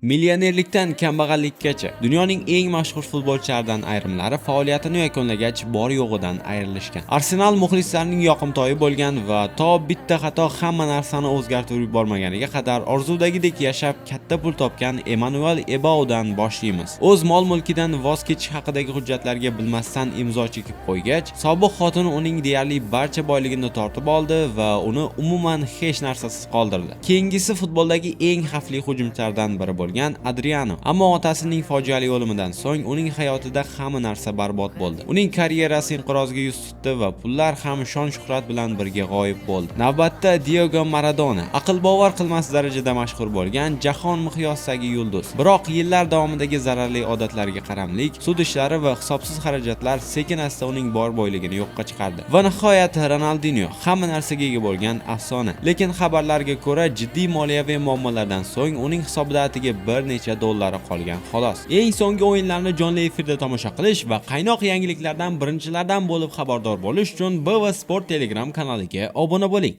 Millionerlikdan kambag'allikkacha dunyoning eng mashhur futbolchilaridan ayrimlari faoliyatini yakunlagach bor yo'g'idan ayrilishgan. Arsenal muxlislarining yoqimtoyi bo'lgan va to bitta xato hamma narsani o'zgartirib yubormaganiga qadar orzudagidek yashab katta pul topgan Emmanuel Ebaudan boshlaymiz. O'z mol-mulkidan voz kechish haqidagi hujjatlarga bilmasdan imzo chekib qo'ygach, sobiq xotini uning deyarli barcha boyligini tortib oldi va uni umuman hech narsasiz qoldirdi. Keyingisi futboldagi eng xavfli hujumchilardan biri bo'lgan Adriano. Ammo otasining fojiali o'limidan so'ng uning hayotida hamma narsa barbod bo'ldi. Uning karyerasi inqirozga yuz tutdi va pullar ham shon-shuhrat bilan birga g'oyib bo'ldi. Navbatda Diego Maradona, aql bovar qilmas darajada mashhur bo'lgan jahon miqyosidagi yulduz. Biroq yillar davomidagi zararli odatlariga qaramlik, sud ishlari va hisobsiz xarajatlar sekin-asta uning bor boyligini yo'qqa chiqardi. Va nihoyat Ronaldinho, hamma narsaga ega bo'lgan afsona. Lekin xabarlarga ko'ra jiddiy moliyaviy muammolardan so'ng uning hisobotida bir necha dollari qolgan xolos. Eng so'nggi o'yinlarni jonli efirda tomosha qilish va qaynoq yangiliklardan birinchilardan bo'lib xabardor bo'lish uchun BV Sport Telegram kanaliga obuna bo'ling.